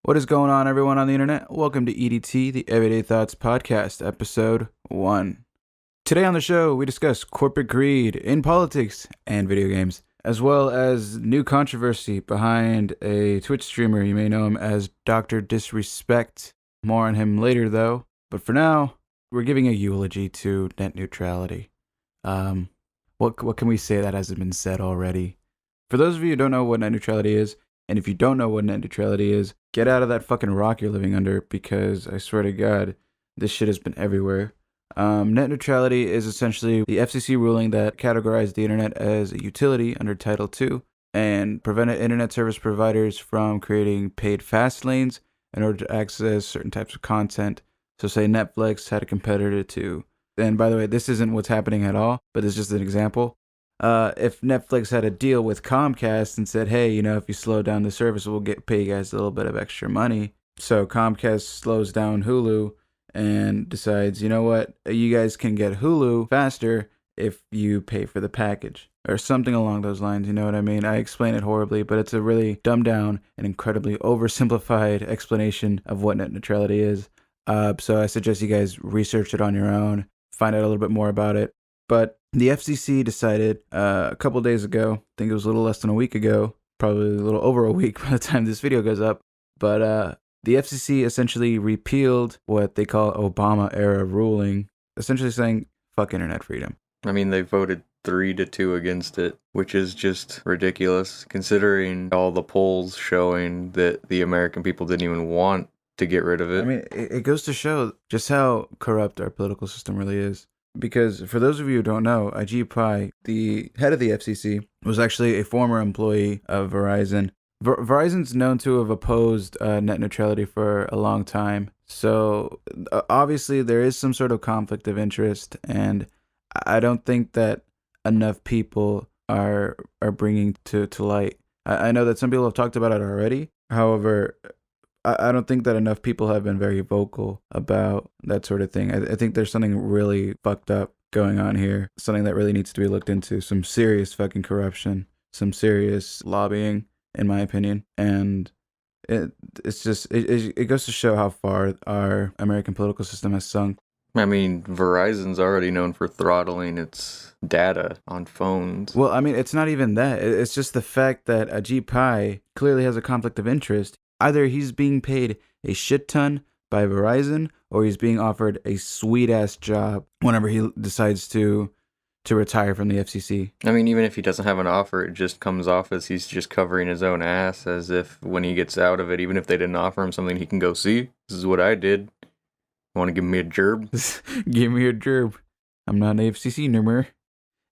What is going on, everyone on the internet? Welcome to EDT, the Everyday Thoughts Podcast, episode 1. Today on the show, we discuss corporate greed in politics and video games, as well as new controversy behind a Twitch streamer. You may know him as Dr. Disrespect. More on him later, though. But for now, we're giving a eulogy to net neutrality. What can we say that hasn't been said already? For those of you who don't know what net neutrality is, and if you don't know what net neutrality is, get out of that fucking rock you're living under, because I swear to God, this shit has been everywhere. Net neutrality is essentially the FCC ruling that categorized the internet as a utility under Title II and prevented internet service providers from creating paid fast lanes in order to access certain types of content. So say Netflix had a competitor to, and by the way, this isn't what's happening at all, but it's just an example. If Netflix had a deal with Comcast and said, hey, if you slow down the service, we'll pay you guys a little bit of extra money. So Comcast slows down Hulu and decides, you know what, you guys can get Hulu faster if you pay for the package. Or something along those lines, you know what I mean? I explain it horribly, but it's a really dumbed down and incredibly oversimplified explanation of what net neutrality is. So I suggest you guys research it on your own, find out a little bit more about it. But the FCC decided a couple days ago, I think it was a little less than a week ago, probably a little over a week by the time this video goes up, but the FCC essentially repealed what they call Obama-era ruling, essentially saying, fuck internet freedom. I mean, they voted 3-2 against it, which is just ridiculous, considering all the polls showing that the American people didn't even want to get rid of it. I mean, it goes to show just how corrupt our political system really is. Because for those of you who don't know, Ajit Pai, the head of the FCC, was actually a former employee of Verizon. Verizon's known to have opposed net neutrality for a long time. So obviously there is some sort of conflict of interest, and I don't think that enough people are bringing to light. I know that some people have talked about it already. However, I don't think that enough people have been very vocal about that sort of thing. I think there's something really fucked up going on here. Something that really needs to be looked into. Some serious fucking corruption. Some serious lobbying, in my opinion. And it's just, it goes to show how far our American political system has sunk. I mean, Verizon's already known for throttling its data on phones. Well, I mean, it's not even that. It's just the fact that Ajit Pai clearly has a conflict of interest. Either he's being paid a shit ton by Verizon, or he's being offered a sweet-ass job whenever he decides to retire from the FCC. I mean, even if he doesn't have an offer, it just comes off as he's just covering his own ass, as if when he gets out of it, even if they didn't offer him something, he can go, see, this is what I did. Want to give me a gerb? Give me a gerb. I'm not an FCC no more.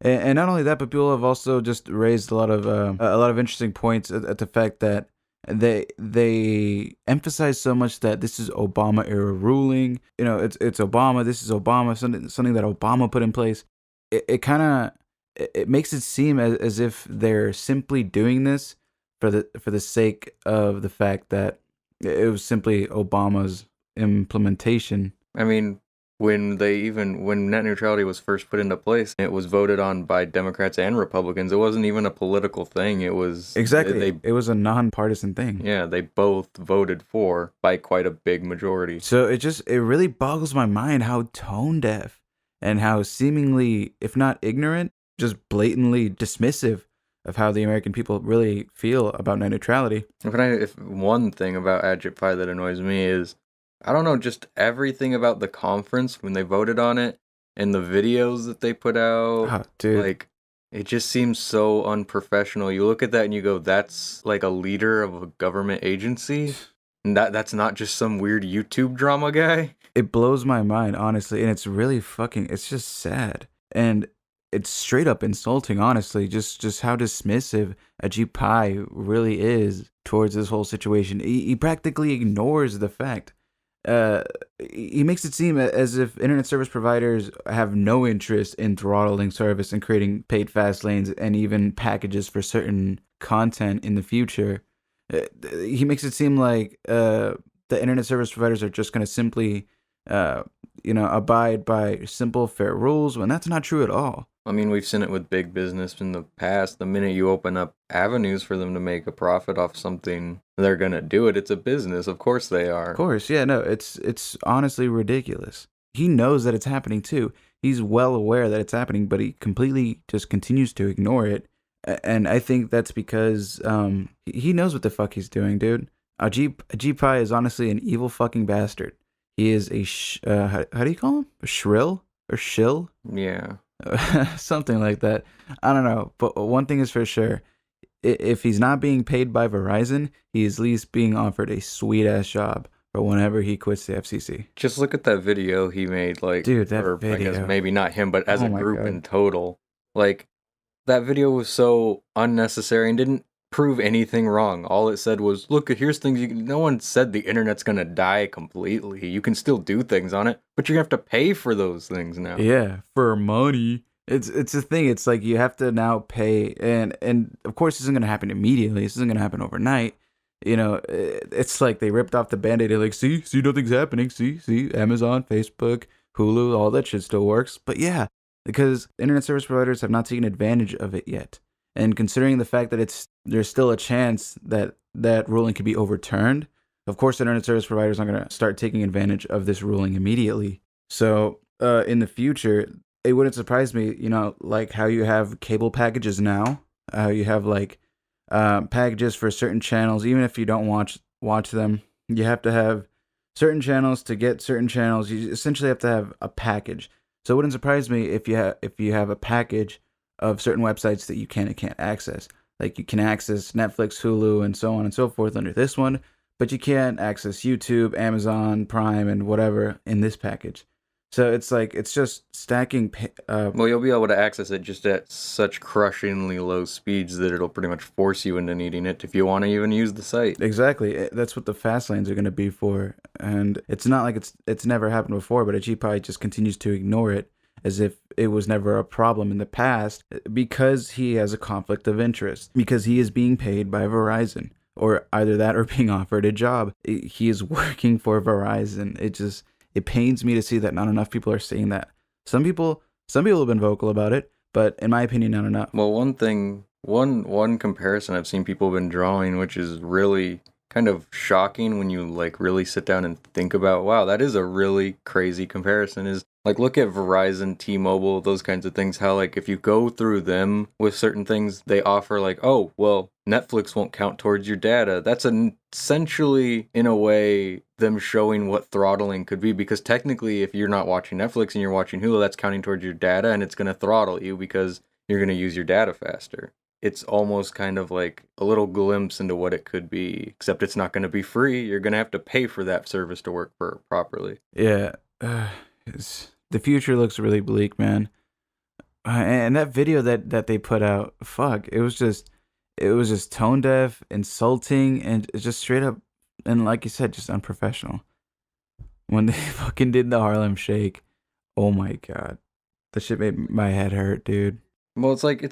And not only that, but people have also just raised a lot of interesting points at the fact that they emphasize so much that this is Obama era ruling. It's Obama. This is Obama. Something that Obama put in place. It makes it seem as if they're simply doing this for the sake of the fact that it was simply Obama's implementation. I mean, when net neutrality was first put into place, it was voted on by Democrats and Republicans. It wasn't even a political thing. It was exactly. It was a nonpartisan thing. Yeah, they both voted for by quite a big majority. So it really boggles my mind how tone deaf and how seemingly, if not ignorant, just blatantly dismissive of how the American people really feel about net neutrality. If one thing about Ajit Pai that annoys me is, I don't know, just everything about the conference when they voted on it and the videos that they put out. Oh, dude. Like, it just seems so unprofessional. You look at that and you go, that's like a leader of a government agency? And that's not just some weird YouTube drama guy? It blows my mind, honestly, and it's really it's just sad. And it's straight up insulting, honestly, just how dismissive Ajit Pai really is towards this whole situation. He practically ignores the fact. He makes it seem as if internet service providers have no interest in throttling service and creating paid fast lanes and even packages for certain content in the future. He makes it seem like the internet service providers are just going to simply abide by simple, fair rules, when that's not true at all. I mean, we've seen it with big business in the past. The minute you open up avenues for them to make a profit off something, they're gonna do it. It's a business. Of course they Of are. course, yeah, no, it's honestly ridiculous. He knows that it's happening too. He's well aware that it's happening, but he completely just continues to ignore it. And I think that's because he knows what the fuck he's doing, dude. Ajit Pai is honestly an evil fucking bastard. He is how do you call him? A shrill or shill? Yeah. Something like that. I don't know, but one thing is for sure: if he's not being paid by Verizon, he's at least being offered a sweet ass job for whenever he quits the FCC. Just look at that video he made, like, Dude, that or I guess video. maybe not him, but as Oh a my group god. in total. Like, that video was so unnecessary and didn't prove anything wrong. All it said was, look, here's things you can. No one said the internet's gonna die completely. You can still do things on it, but you're gonna have to pay for those things now. Yeah, for money. It's a thing. It's like you have to now pay, and of course this isn't gonna happen immediately. This isn't gonna happen overnight. You know, it's like they ripped off the band-aid. They're like, see, nothing's happening. See, Amazon, Facebook, Hulu, all that shit still works. But yeah, because internet service providers have not taken advantage of it yet. And considering the fact that there's still a chance that that ruling could be overturned, of course, internet service providers aren't going to start taking advantage of this ruling immediately. So, in the future, it wouldn't surprise me, you know, like how you have cable packages now, how you have like packages for certain channels, even if you don't watch them, you have to have certain channels to get certain channels. You essentially have to have a package. So it wouldn't surprise me if you have a package of certain websites that you can and can't access. Like you can access Netflix, Hulu, and so on and so forth under this one, but you can't access YouTube, Amazon Prime, and whatever in this package. So it's like it's just stacking. Well, you'll be able to access it just at such crushingly low speeds that it'll pretty much force you into needing it if you want to even use the site. Exactly. That's what the fast lanes are going to be for. And it's not like it's never happened before, but Ajit just continues to ignore it as if it was never a problem in the past because he has a conflict of interest, because he is being paid by Verizon, or either that or being offered a job. He is working for Verizon. It pains me to see that not enough people are saying that. Some people have been vocal about it, but in my opinion, not enough. Well, one comparison I've seen people have been drawing, which is really kind of shocking when you like really sit down and think about, wow, that is a really crazy comparison, is like look at Verizon, T-Mobile, those kinds of things, how like if you go through them with certain things, they offer like, oh, well, Netflix won't count towards your data. That's essentially, in a way, them showing what throttling could be, because technically if you're not watching Netflix and you're watching Hulu, that's counting towards your data and it's going to throttle you because you're going to use your data faster. It's almost kind of like a little glimpse into what it could be, except it's not going to be free. You're going to have to pay for that service to work properly. Yeah. The future looks really bleak, man. And that video that they put out, fuck, it was just tone deaf, insulting, and it's just straight up, and like you said, just unprofessional. When they fucking did the Harlem Shake, oh my god, that shit made my head hurt, dude. Well, it's like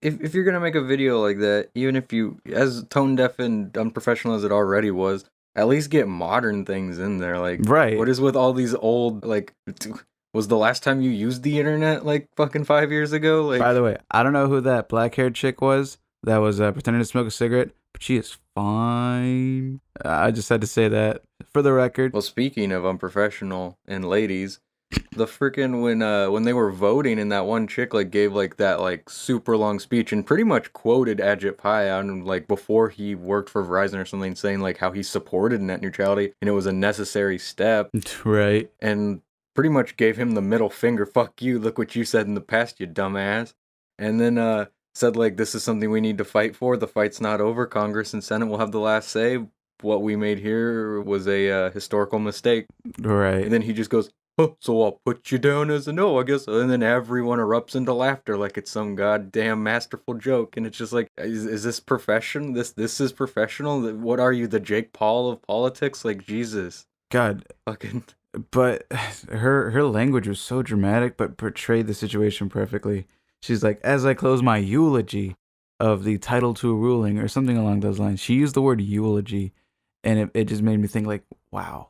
if you're gonna make a video like that, even if you, as tone deaf and unprofessional as it already was, at least get modern things in there. Like, Right. what is with all these old, like, was the last time you used the internet like fucking 5 years ago? Like, By the way, I don't know who that black haired chick was that was pretending to smoke a cigarette, but she is fine. I just had to say that for the record. well, speaking of unprofessional and ladies, the freaking when they were voting and that one chick like gave like that like super long speech and pretty much quoted Ajit Pai on like before he worked for Verizon or something, saying like how he supported net neutrality and it was a necessary step, Right. and pretty much gave him the middle finger, fuck you, look what you said in the past, you dumbass. And then said like this is something we need to fight for. The fight's not over. Congress and Senate will have the last say. What we made here was a historical mistake. Right. And then he just goes, oh, so I'll put you down as a no, I guess. And then everyone erupts into laughter like it's some goddamn masterful joke. And it's just like, is this profession? This is professional? What are you, the Jake Paul of politics? Like, Jesus. God. Fucking. But her language was so dramatic, but portrayed the situation perfectly. She's like, as I close my eulogy of the Title II ruling, or something along those lines. She used the word eulogy, and it just made me think like, wow.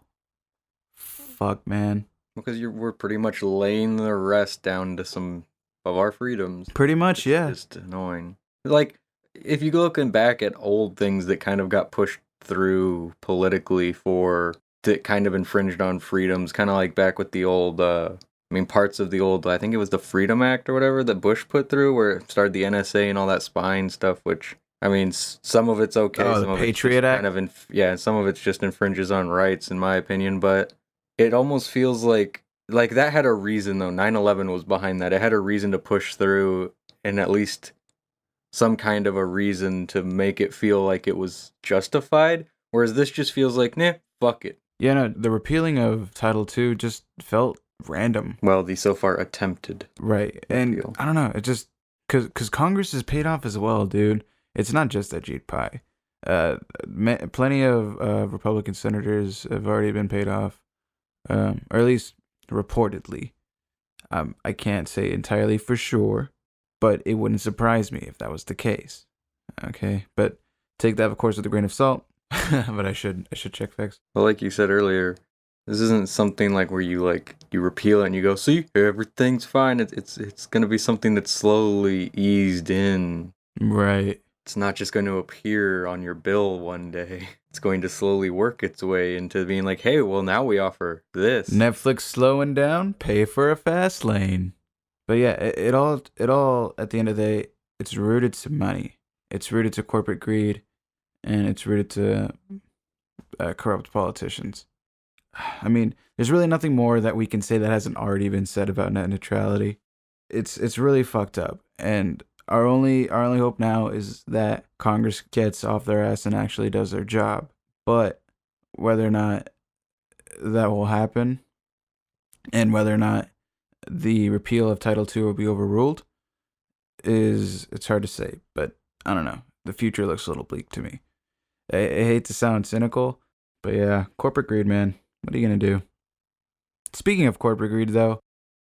Fuck, man. Because we're pretty much laying the rest down to some of our freedoms. Pretty much, yeah. It's just annoying. Like, if you go looking back at old things that kind of got pushed through politically that kind of infringed on freedoms, kind of like back with the old, parts of the old, I think it was the Freedom Act or whatever that Bush put through, where it started the NSA and all that spying stuff, which, some of it's okay. Oh, some the of Patriot Act? Some of it's just infringes on rights, in my opinion, but it almost feels like that had a reason, though. 9/11 was behind that. It had a reason to push through, and at least some kind of a reason to make it feel like it was justified, whereas this just feels like, nah, fuck it. Yeah, no, the repealing of Title II just felt random. Well, the so far attempted. Right. And repeal. I don't know, it just, because Congress is paid off as well, dude. It's not just Ajit Pai. Plenty of Republican senators have already been paid off, or at least reportedly. I can't say entirely for sure, but it wouldn't surprise me if that was the case. Okay, but take that, of course, with a grain of salt. But I should check facts. Well, like you said earlier, this isn't something like where you repeal it and you go, see, everything's fine. It's gonna be something that's slowly eased in. Right. It's not just going to appear on your bill one day. It's going to slowly work its way into being like, hey, well, now we offer this. Netflix slowing down, pay for a fast lane. But yeah, it all at the end of the day, it's rooted to money. It's rooted to corporate greed, and it's rooted to corrupt politicians. I mean, there's really nothing more that we can say that hasn't already been said about net neutrality. It's really fucked up, and our only hope now is that Congress gets off their ass and actually does their job. But whether or not that will happen, and whether or not the repeal of Title II will be overruled, it's hard to say. But I don't know. The future looks a little bleak to me. I hate to sound cynical, but yeah, corporate greed, man. What are you gonna do? Speaking of corporate greed, though,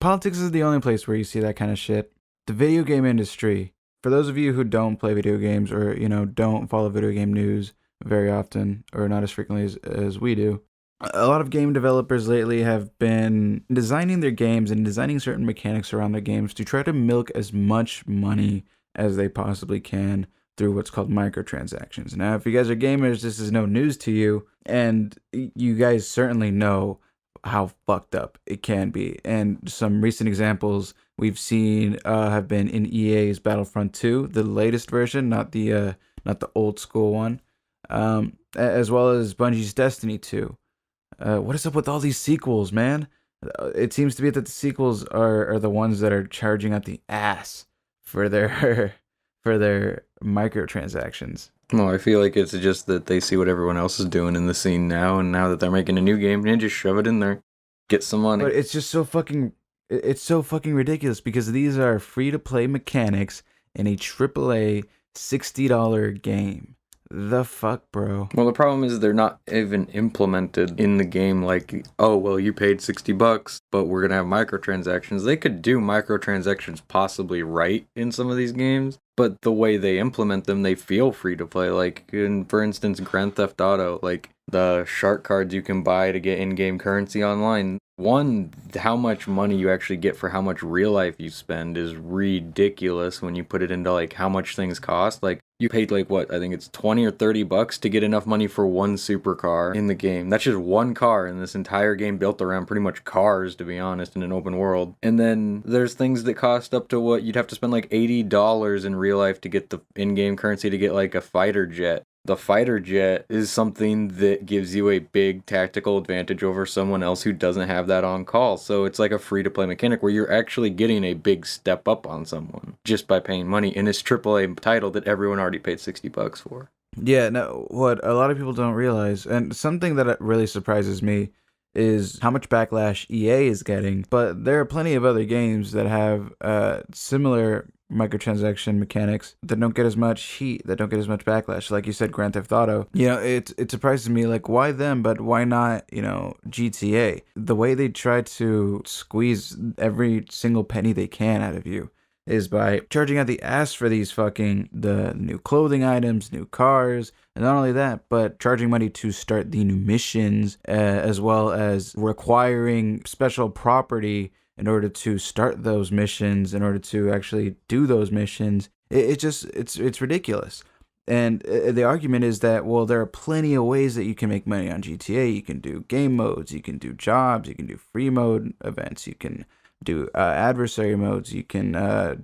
politics is the only place where you see that kind of shit. The video game industry, for those of you who don't play video games or, don't follow video game news very often or not as frequently as we do, a lot of game developers lately have been designing their games and designing certain mechanics around their games to try to milk as much money as they possibly can through what's called microtransactions. Now, if you guys are gamers, this is no news to you, and you guys certainly know how fucked up it can be. And some recent examples we've seen have been in EA's Battlefront 2, the latest version, not the old school one, as well as Bungie's Destiny 2. What is up with all these sequels, man? It seems to be that the sequels are the ones that are charging at the ass for their microtransactions. No, I feel like it's just that they see what everyone else is doing in the scene now, and now that they're making a new game, they just shove it in there, get some money. But it's just so fucking ridiculous because these are free-to-play mechanics in a AAA $60 game. The fuck, bro? Well, the problem is they're not even implemented in the game like, oh, well, you paid $60, but we're going to have microtransactions. They could do microtransactions possibly right in some of these games, but the way they implement them, they feel free to play. Like, for instance, Grand Theft Auto, like the shark cards you can buy to get in-game currency online. One, how much money you actually get for how much real life you spend is ridiculous when you put it into like how much things cost. Like you paid like what, I think it's $20 or $30 to get enough money for one supercar in the game. That's just one car in this entire game built around pretty much cars, to be honest, in an open world. And then there's things that cost up to what you'd have to spend like $80 in real life to get the in-game currency to get like a fighter jet. The fighter jet is something that gives you a big tactical advantage over someone else who doesn't have that on call. So it's like a free-to-play mechanic where you're actually getting a big step up on someone just by paying money in this AAA title that everyone already paid $60 for. Yeah, no, what a lot of people don't realize, and something that really surprises me, is how much backlash EA is getting. But there are plenty of other games that have similar microtransaction mechanics that don't get as much heat, that don't get as much backlash. Like you said, Grand Theft Auto. It surprises me, like, why them, but why not, GTA? The way they try to squeeze every single penny they can out of you is by charging out the ass for the new clothing items, new cars, and not only that, but charging money to start the new missions, as well as requiring special property in order to start those missions, in order to actually do those missions. It's ridiculous. And the argument is that, well, there are plenty of ways that you can make money on GTA. You can do game modes, you can do jobs, you can do free mode events, you can do adversary modes, you can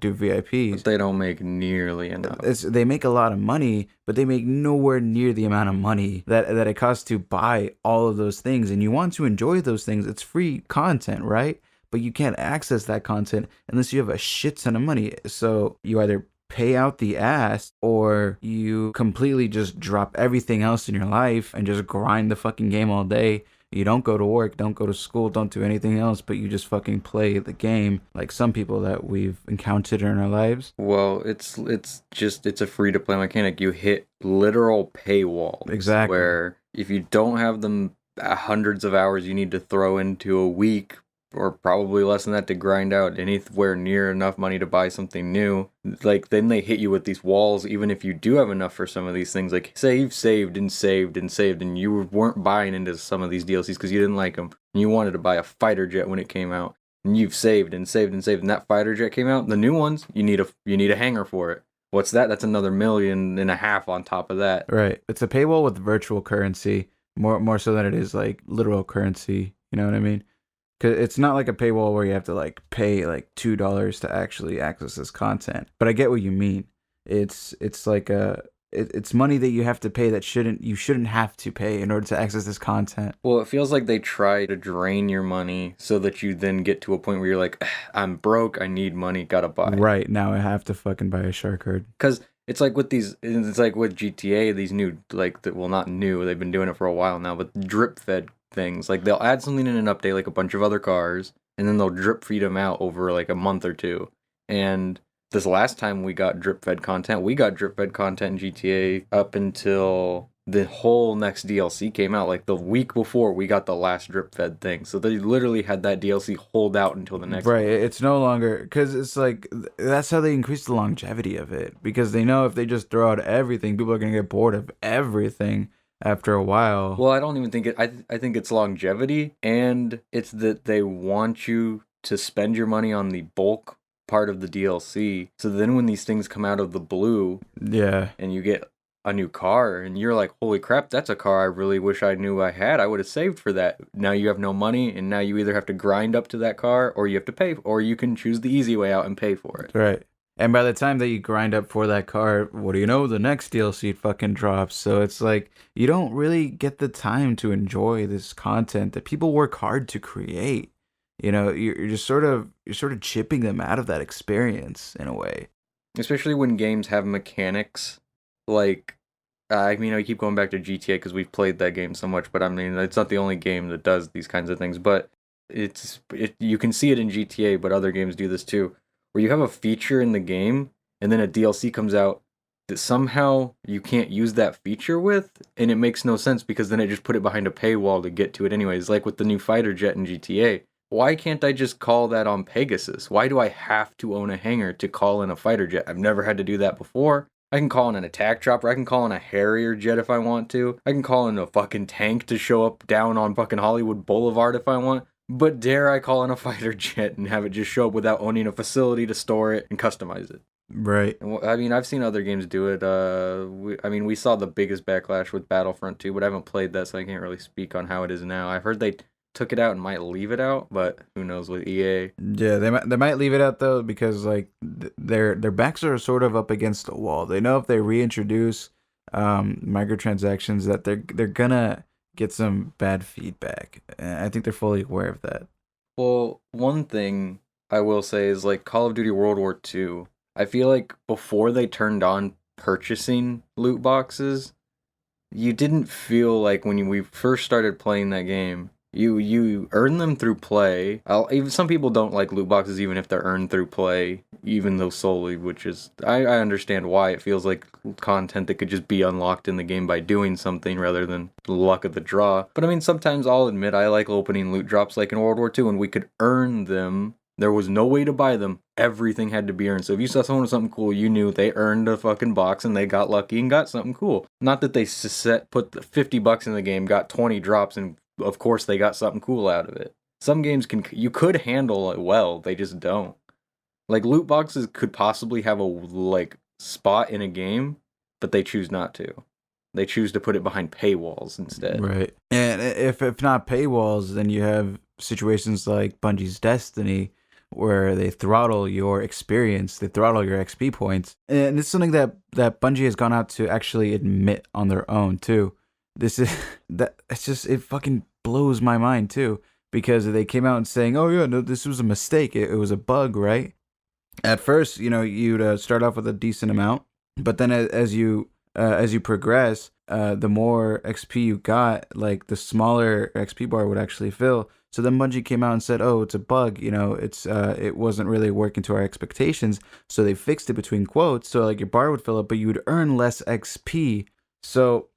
do VIPs. But they don't make nearly enough. They make a lot of money, but they make nowhere near the amount of money that it costs to buy all of those things. And you want to enjoy those things. It's free content, right? But you can't access that content unless you have a shit ton of money. So you either pay out the ass, or you completely just drop everything else in your life and just grind the fucking game all day. You don't go to work, don't go to school, don't do anything else, but you just fucking play the game, like some people that we've encountered in our lives. Well, it's a free to play mechanic. You hit literal paywalls. Exactly. Where if you don't have them hundreds of hours you need to throw into a week, or probably less than that, to grind out anywhere near enough money to buy something new, like, then they hit you with these walls. Even if you do have enough for some of these things, like, say you've saved and you weren't buying into some of these DLCs because you didn't like them, and you wanted to buy a fighter jet when it came out, and you've saved and that fighter jet came out, the new ones, you need a hangar for it. What's that? That's another $1.5 million on top of that. Right. It's a paywall with virtual currency, more so than it is like literal currency. You know what I mean? Cause it's not like a paywall where you have to like pay like $2 to actually access this content. But I get what you mean. It's like it's money that you have to pay that you shouldn't have to pay in order to access this content. Well, it feels like they try to drain your money so that you then get to a point where you're like, I'm broke, I need money, gotta buy. Right, now I have to fucking buy a shark card. Because it's like with GTA, these new, like, well, not new, they've been doing it for a while now, but drip fed things. Like, they'll add something in an update, like a bunch of other cars, and then they'll drip feed them out over like a month or two. And this last time we got drip fed content in GTA up until the whole next DLC came out. Like, the week before we got the last drip fed thing. So they literally had that DLC hold out until the next Right, it's no longer, because it's like, that's how they increase the longevity of it. Because they know if they just throw out everything, people are going to get bored of everything after a while. Well, I don't even think I think it's longevity, and it's that they want you to spend your money on the bulk part of the DLC. So then when these things come out of the blue, yeah, and you get a new car, and you're like, holy crap, that's a car I really wish I knew I had. I would have saved for that. Now you have no money, and now you either have to grind up to that car, or you have to pay, or you can choose the easy way out and pay for it. Right. And by the time that you grind up for that car, what do you know? The next DLC fucking drops. So it's like, you don't really get the time to enjoy this content that people work hard to create. You know, you're just sort of chipping them out of that experience in a way. Especially when games have mechanics like, I mean, I keep going back to GTA because we've played that game so much, but I mean, it's not the only game that does these kinds of things, but you can see it in GTA, but other games do this too, where you have a feature in the game, and then a DLC comes out that somehow you can't use that feature with, and it makes no sense because then it just put it behind a paywall to get to it anyways, like with the new fighter jet in GTA. Why can't I just call that on Pegasus? Why do I have to own a hangar to call in a fighter jet? I've never had to do that before. I can call in an attack chopper, I can call in a Harrier jet if I want to, I can call in a fucking tank to show up down on fucking Hollywood Boulevard if I want, but dare I call in a fighter jet and have it just show up without owning a facility to store it and customize it? Right. I mean, I've seen other games do it. We saw the biggest backlash with Battlefront 2, but I haven't played that, so I can't really speak on how it is now. I've heard they took it out and might leave it out, but who knows with EA. Yeah, they might leave it out though, because like their backs are sort of up against the wall. They know if they reintroduce microtransactions that they're gonna get some bad feedback. And I think they're fully aware of that. Well, one thing I will say is, like, Call of Duty World War II, I feel like before they turned on purchasing loot boxes, you didn't feel like when we first started playing that game, you earn them through play. Even some people don't like loot boxes even if they're earned through play, even though solely, which is, I understand why. It feels like content that could just be unlocked in the game by doing something rather than the luck of the draw. But I mean, sometimes I'll admit I like opening loot drops like in World War II, and we could earn them. There was no way to buy them. Everything had to be earned. So if you saw someone with something cool, you knew they earned a fucking box and they got lucky and got something cool. Not that they put $50 in the game, got 20 drops, and of course they got something cool out of it. some games you could handle it well, they just don't. Like loot boxes could possibly have a like spot in a game, but they choose not to. They choose to put it behind paywalls instead. Right. And if not paywalls, then you have situations like Bungie's Destiny, where they throttle your experience, they throttle your XP points. And it's something that Bungie has gone out to actually admit on their own too. This is it fucking blows my mind too, because they came out and saying, "Oh yeah, no, this was a mistake. It was a bug, right?" At first, you'd start off with a decent amount, but then as you progress, the more XP you got, like the smaller XP bar would actually fill. So then Bungie came out and said, "Oh, it's a bug. It wasn't really working to our expectations." So they fixed it between quotes, so like your bar would fill up, but you would earn less XP. So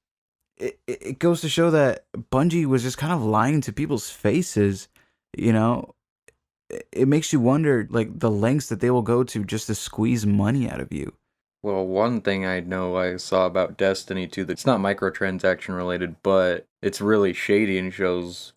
it goes to show that Bungie was just kind of lying to people's faces. It makes you wonder, like, the lengths that they will go to just to squeeze money out of you. Well, one thing I know I saw about Destiny 2 that's not microtransaction related, but it's really shady and shows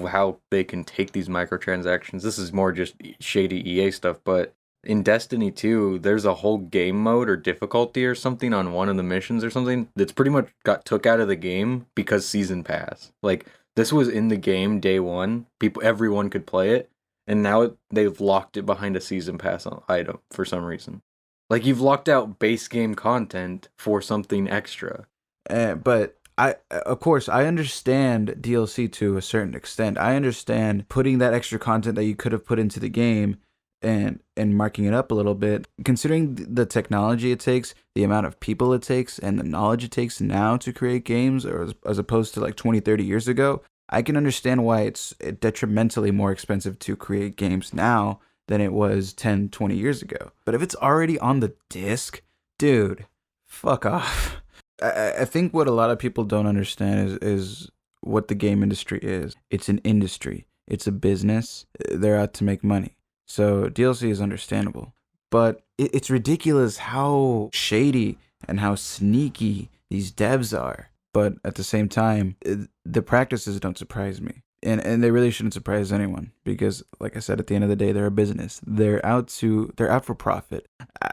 how they can take these microtransactions. This is more just shady EA stuff, but in Destiny 2, there's a whole game mode or difficulty or something on one of the missions or something that's pretty much got took out of the game because Season Pass. Like, this was in the game day one. Everyone could play it, and now they've locked it behind a Season Pass item for some reason. Like, you've locked out base game content for something extra. But of course, I understand DLC to a certain extent. I understand putting that extra content that you could have put into the game and marking it up a little bit. Considering the technology it takes, the amount of people it takes, and the knowledge it takes now to create games, or as opposed to like 20, 30 years ago, I can understand why it's detrimentally more expensive to create games now than it was 10, 20 years ago. But if it's already on the disc, dude, fuck off. I think what a lot of people don't understand is what the game industry is. It's an industry. It's a business. They're out to make money. So DLC is understandable. But it's ridiculous how shady and how sneaky these devs are. But at the same time, the practices don't surprise me. And they really shouldn't surprise anyone, because, like I said, at the end of the day, they're a business. They're out for profit.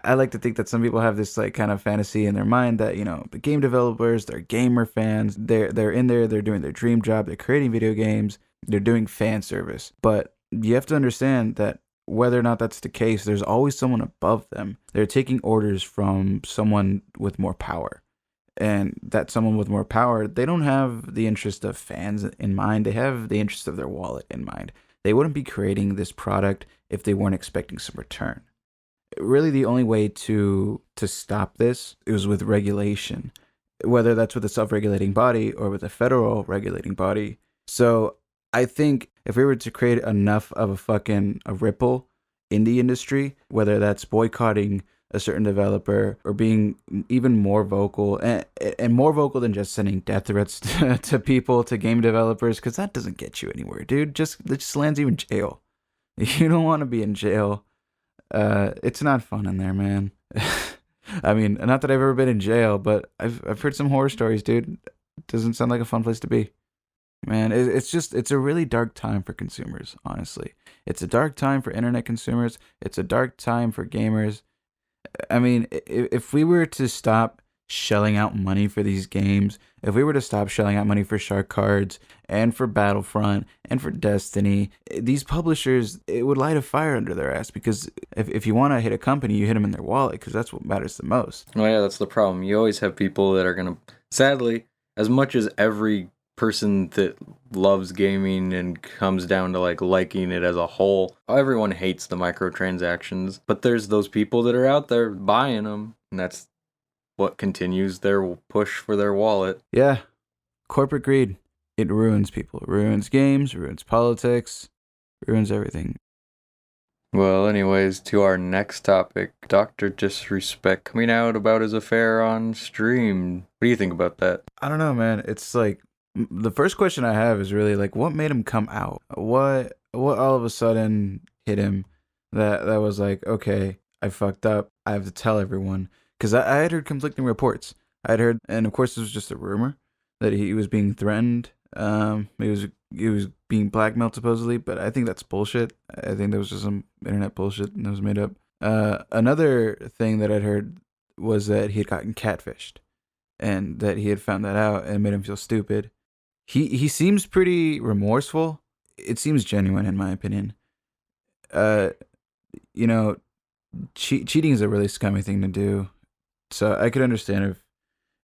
I like to think that some people have this like kind of fantasy in their mind that, the game developers, they're gamer fans. They're in there. They're doing their dream job. They're creating video games. They're doing fan service. But you have to understand that whether or not that's the case, there's always someone above them. They're taking orders from someone with more power. And that someone with more power, they don't have the interest of fans in mind. They have the interest of their wallet in mind. They wouldn't be creating this product if they weren't expecting some return. Really, the only way to stop this is with regulation, whether that's with a self-regulating body or with a federal regulating body. So I think if we were to create enough of a ripple in the industry, whether that's boycotting a certain developer or being even more vocal and more vocal than just sending death threats to people, to game developers, because that doesn't get you anywhere, dude. It just lands you in jail. You don't want to be in jail. It's not fun in there, man. I mean, not that I've ever been in jail, but I've heard some horror stories, dude. It doesn't sound like a fun place to be. Man, it's a really dark time for consumers, honestly. It's a dark time for internet consumers. It's a dark time for gamers. I mean, if we were to stop shelling out money for these games, if we were to stop shelling out money for Shark Cards and for Battlefront and for Destiny, these publishers, it would light a fire under their ass, because if you want to hit a company, you hit them in their wallet, because that's what matters the most. Well, yeah, that's the problem. You always have people that are going to, sadly, as much as every person that loves gaming and comes down to like liking it as a whole, everyone hates the microtransactions, but there's those people that are out there buying them, and that's what continues their push for their wallet. Yeah, corporate greed, it ruins people. It ruins games, ruins politics, ruins everything. Well, anyways, to our next topic, Dr. Disrespect coming out about his affair on stream. What do you think about that? I don't know, man. It's like, the first question I have is really like, what made him come out? What all of a sudden hit him that was like, okay, I fucked up. I have to tell everyone. Because I had heard conflicting reports. I had heard, and of course this was just a rumor, that he was being threatened. He was being blackmailed supposedly, but I think that's bullshit. I think that was just some internet bullshit and that was made up. Another thing that I'd heard was that he had gotten catfished, and that he had found that out and it made him feel stupid. He seems pretty remorseful. It seems genuine in my opinion. You know, cheating is a really scummy thing to do, so I could understand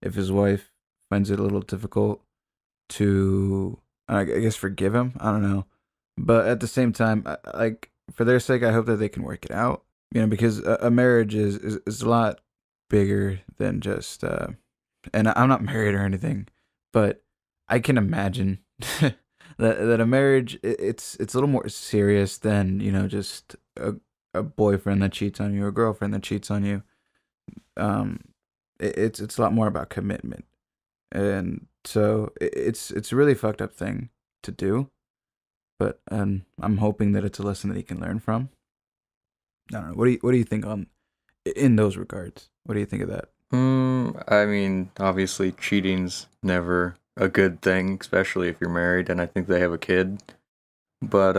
if his wife finds it a little difficult to, I guess, forgive him. I don't know, but at the same time, like, for their sake, I hope that they can work it out. You know, because a marriage is a lot bigger than just. And I'm not married or anything, but I can imagine that a marriage, it's a little more serious than, you know, just a boyfriend that cheats on you or a girlfriend that cheats on you. It's a lot more about commitment, and so it's a really fucked up thing to do. But I'm hoping that it's a lesson that he can learn from. I don't know. What do you think in those regards? What do you think of that? I mean, obviously cheating's never a good thing, especially if you're married and I think they have a kid. But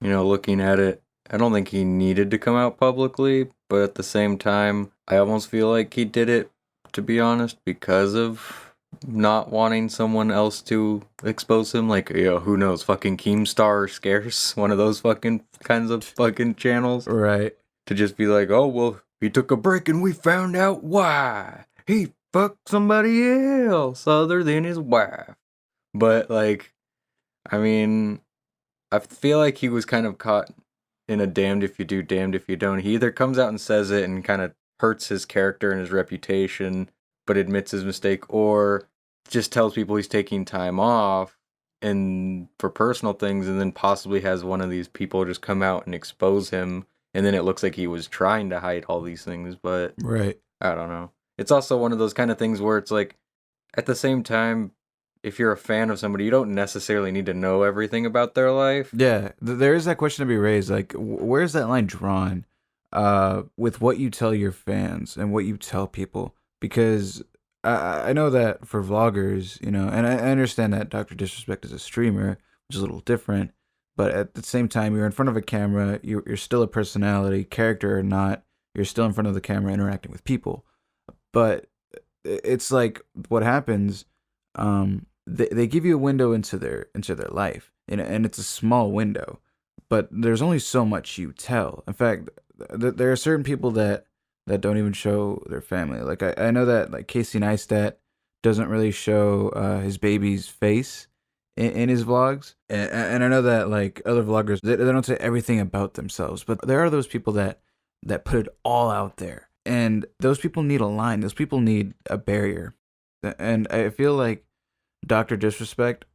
you know, looking at it, I don't think he needed to come out publicly, but at the same time, I almost feel like he did it, to be honest, because of not wanting someone else to expose him. Like, you know, who knows, fucking Keemstar or Scarce, one of those fucking kinds of fucking channels. Right. To just be like, oh, well, he took a break and we found out why. He fucked somebody else other than his wife. But, like, I mean, I feel like he was kind of caught in a damned if you do, damned if you don't. He either comes out and says it and kind of hurts his character and his reputation, but admits his mistake, or just tells people he's taking time off and for personal things, and then possibly has one of these people just come out and expose him, and then it looks like he was trying to hide all these things. But right, I don't know. It's also one of those kind of things where it's like, at the same time, if you're a fan of somebody, you don't necessarily need to know everything about their life. Yeah, there is that question to be raised. Like, where's that line drawn with what you tell your fans and what you tell people? Because I know that for vloggers, you know, and I understand that Dr. Disrespect is a streamer, which is a little different. But at the same time, you're in front of a camera. You're still a personality, character or not. You're still in front of the camera interacting with people. But it's like what happens. They give you a window into their life, and it's a small window, but there's only so much you tell. In fact, there are certain people that don't even show their family. Like I know that, like, Casey Neistat doesn't really show his baby's face in his vlogs, and I know that, like, other vloggers, they don't say everything about themselves, but there are those people that put it all out there, and those people need a line. Those people need a barrier, and I feel like Dr. Disrespect,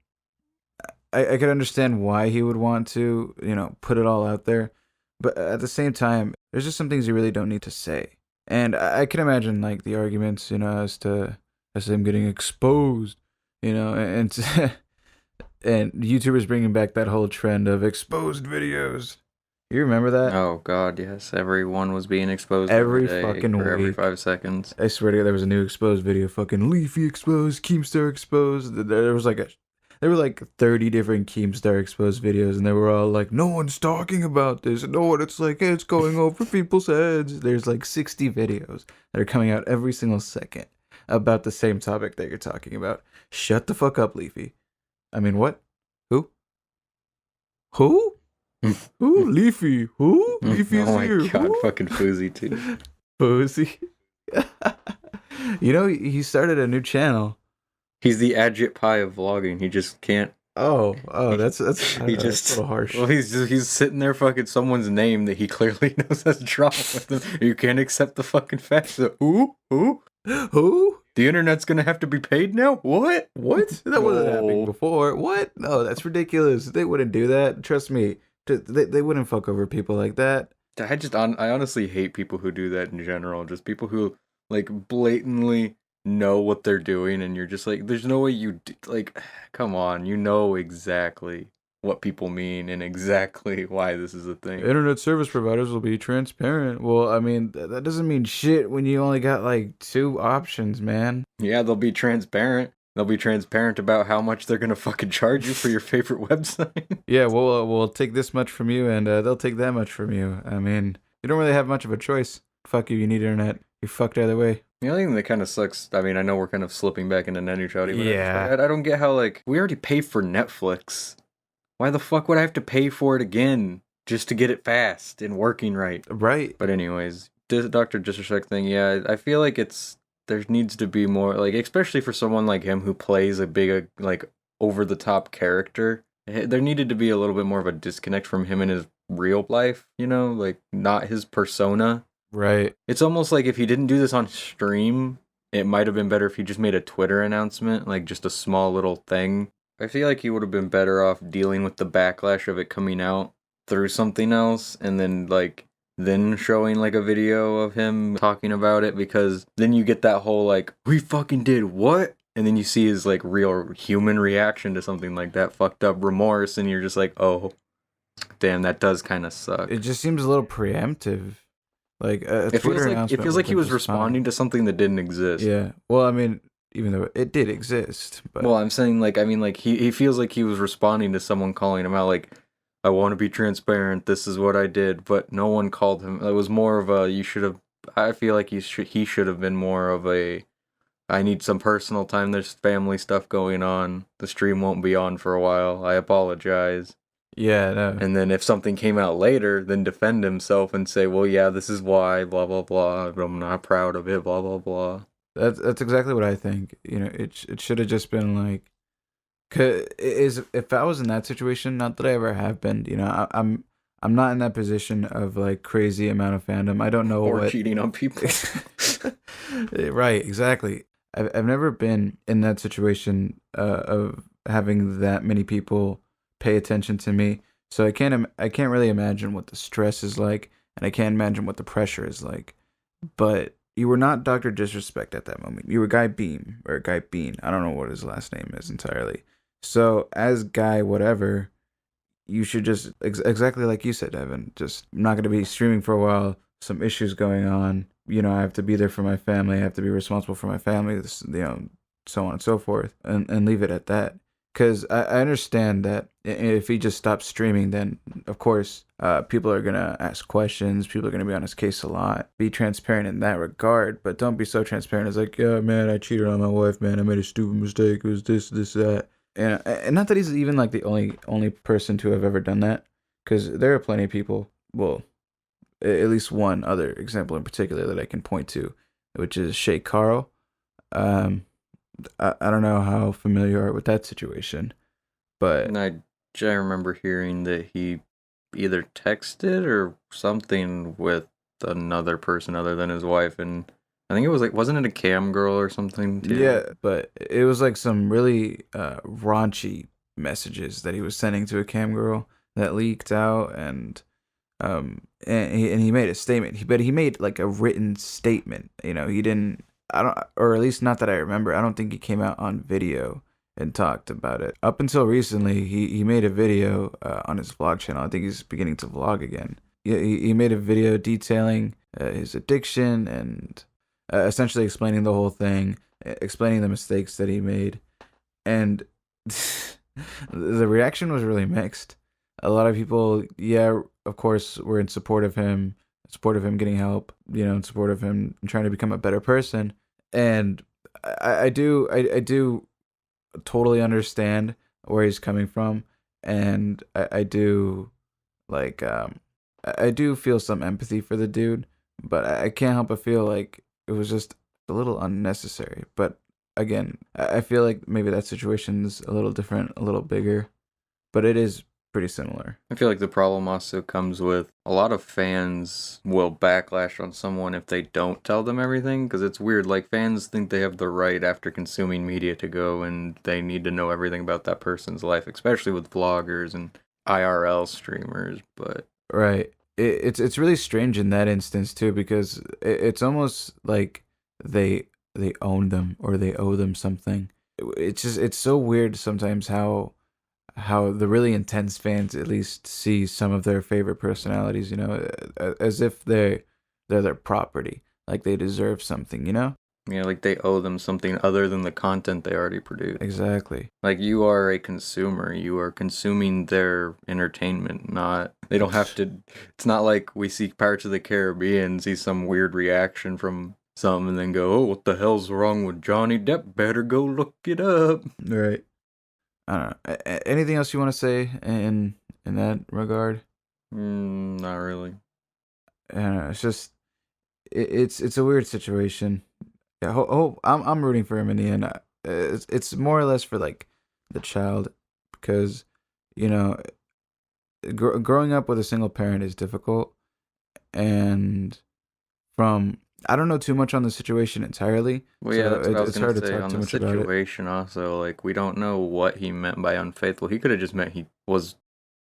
I could understand why he would want to, you know, put it all out there. But at the same time, there's just some things you really don't need to say. And I can imagine, like, the arguments, you know, as to him getting exposed, you know, and and YouTubers bringing back that whole trend of exposed videos. You remember that? Oh god, yes. Everyone was being exposed Every day fucking for every week. 5 seconds. I swear to God, there was a new exposed video. Fucking Leafy exposed, Keemstar exposed. There were like 30 different Keemstar exposed videos, and they were all like, no one's talking about this. No one, it's like, hey, it's going over people's heads. There's like 60 videos that are coming out every single second about the same topic that you're talking about. Shut the fuck up, Leafy. I mean, what? Who? Who? Who? Leafy? Who? Leafy's oh my here. god, Who? fucking Foozy too. Foozy. You know, he started a new channel. He's the Adjit Pie of vlogging. He just can't. Oh, that's He that's just a little harsh. Well, he's sitting there fucking someone's name that he clearly knows has drama with him. You can't accept the fucking fact that who? The internet's gonna have to be paid now? What? That wasn't happening before. What? No, that's ridiculous. They wouldn't do that. Trust me. They wouldn't fuck over people like that. I honestly hate people who do that in general. Just people who, like, blatantly know what they're doing, and you're just like, there's no way like, come on, you know exactly what people mean and exactly why this is a thing. Internet service providers will be transparent. Well, I mean, that doesn't mean shit when you only got like 2 options, man. Yeah, they'll be transparent. They'll be transparent about how much they're gonna fucking charge you for your favorite website. Yeah, we'll take this much from you, and they'll take that much from you. I mean, you don't really have much of a choice. Fuck you need internet. You're fucked either way. The only thing that kind of sucks, I mean, I know we're kind of slipping back into net neutrality, but Yeah. I don't get how, like, we already pay for Netflix. Why the fuck would I have to pay for it again just to get it fast and working right? Right. But anyways, Dr. Disrespect thing, yeah, I feel like there needs to be more, like, especially for someone like him who plays a big, like, over-the-top character, there needed to be a little bit more of a disconnect from him in his real life, you know, like, not his persona. Right. It's almost like if he didn't do this on stream, it might have been better if he just made a Twitter announcement, like just a small little thing. I feel like he would have been better off dealing with the backlash of it coming out through something else, and then showing like a video of him talking about it, because then you get that whole like, we fucking did what? And then you see his like real human reaction to something like that, fucked up remorse, and you're just like, oh, damn, that does kind of suck. It just seems a little preemptive. Like it feels like he was responding to something that didn't exist. Yeah. Well, I mean, even though it did exist, but well, I'm saying like, I mean, like he feels like he was responding to someone calling him out, like, I want to be transparent, this is what I did, but no one called him. It was more of a, you should have. I feel like he should have been more of a, I need some personal time. There's family stuff going on. The stream won't be on for a while. I apologize. Yeah, no. And then if something came out later, then defend himself and say, well, yeah, this is why, blah, blah, blah. I'm not proud of it, blah, blah, blah. That's exactly what I think. You know, it should have just been like, if I was in that situation, not that I ever have been, you know, I'm not in that position of like crazy amount of fandom. I don't know or what cheating on people. Right, exactly. I've never been in that situation of having that many people pay attention to me, so I can't really imagine what the stress is like, and I can't imagine what the pressure is like. But you were not Dr. Disrespect at that moment. You were Guy Beam, or Guy Bean. I don't know what his last name is entirely. So as Guy whatever, you should just exactly like you said, Devin. Just, I'm not going to be streaming for a while. Some issues going on. You know, I have to be there for my family. I have to be responsible for my family. This, you know, so on and so forth, and leave it at that. Because I understand that if he just stops streaming, then of course people are gonna ask questions. People are gonna be on his case a lot. Be transparent in that regard, but don't be so transparent. It's like, yeah, man, I cheated on my wife, man. I made a stupid mistake. It was this, that, and not that he's even like the only person to have ever done that. Because there are plenty of people. Well, at least one other example in particular that I can point to, which is Shay Carl. I don't know how familiar you are with that situation, but And I remember hearing that he either texted or something with another person other than his wife, and I think it was like, wasn't it a cam girl or something too? yeah, but it was like some really raunchy messages that he was sending to a cam girl that leaked out, and he made a statement. But he made like a written statement. You know, he didn't. I don't, or at least not that I remember. I don't think he came out on video and talked about it. Up until recently, he made a video on his vlog channel. I think he's beginning to vlog again. He made a video detailing his addiction and essentially explaining the whole thing, explaining the mistakes that he made, and the reaction was really mixed. A lot of people, yeah, of course, were in support of him getting help, you know, in support of him trying to become a better person. And I do totally understand where he's coming from, and I do like I do feel some empathy for the dude, but I can't help but feel like it was just a little unnecessary. But again, I feel like maybe that situation's a little different, a little bigger, but it is pretty similar. I feel like the problem also comes with a lot of fans will backlash on someone if they don't tell them everything, because it's weird. Like, fans think they have the right after consuming media to go and they need to know everything about that person's life, especially with vloggers and IRL streamers. But right, it's really strange in that instance too, because it's almost like they own them or they owe them something. It's so weird sometimes how the really intense fans at least see some of their favorite personalities, you know, as if they're their property, like they deserve something, you know? Yeah, like they owe them something other than the content they already produce. Exactly. Like you are a consumer. You are consuming their entertainment, not they don't have to it's not like we see Pirates of the Caribbean, see some weird reaction from some and then go, "Oh, what the hell's wrong with Johnny Depp? Better go look it up." Right. I don't know. Anything else you want to say in that regard? Not really. I don't know. It's just it's a weird situation. Yeah, I'm rooting for him in the end. It's more or less for like the child, because you know growing up with a single parent is difficult, and from I don't know too much on the situation entirely, Well, yeah, so that's what I was it's gonna hard to say talk on too the much about it. situation. Also, like we don't know what he meant by unfaithful. He could have just meant he was.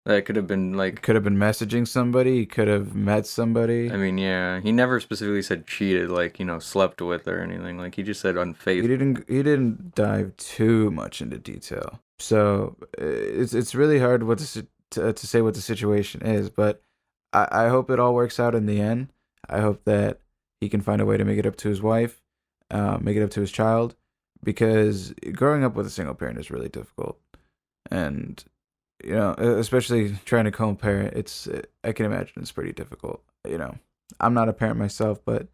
That could have been He could have been messaging somebody. He could have met somebody. I mean, yeah, he never specifically said cheated, like slept with or anything. Like he just said unfaithful. He didn't dive too much into detail, so it's really hard to say what the situation is. But I hope it all works out in the end. I hope that he can find a way to make it up to his wife, make it up to his child, because growing up with a single parent is really difficult, and especially trying to co-parent, I can imagine it's pretty difficult. I'm not a parent myself, but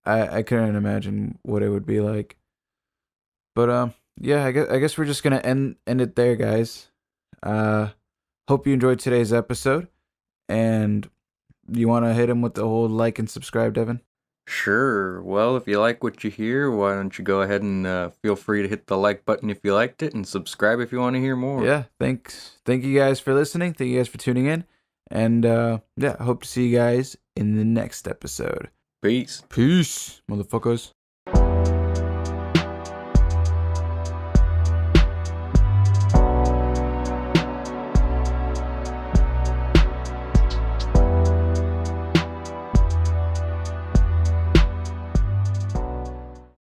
I couldn't imagine what it would be like. But yeah, I guess we're just gonna end it there, guys. Hope you enjoyed today's episode, and you want to hit him with the whole like and subscribe, Devin? Sure. Well, if you like what you hear, why don't you go ahead and feel free to hit the like button if you liked it and subscribe if you want to hear more. Yeah, thanks. Thank you guys for listening. Thank you guys for tuning in. And yeah, I hope to see you guys in the next episode. Peace. Peace, motherfuckers.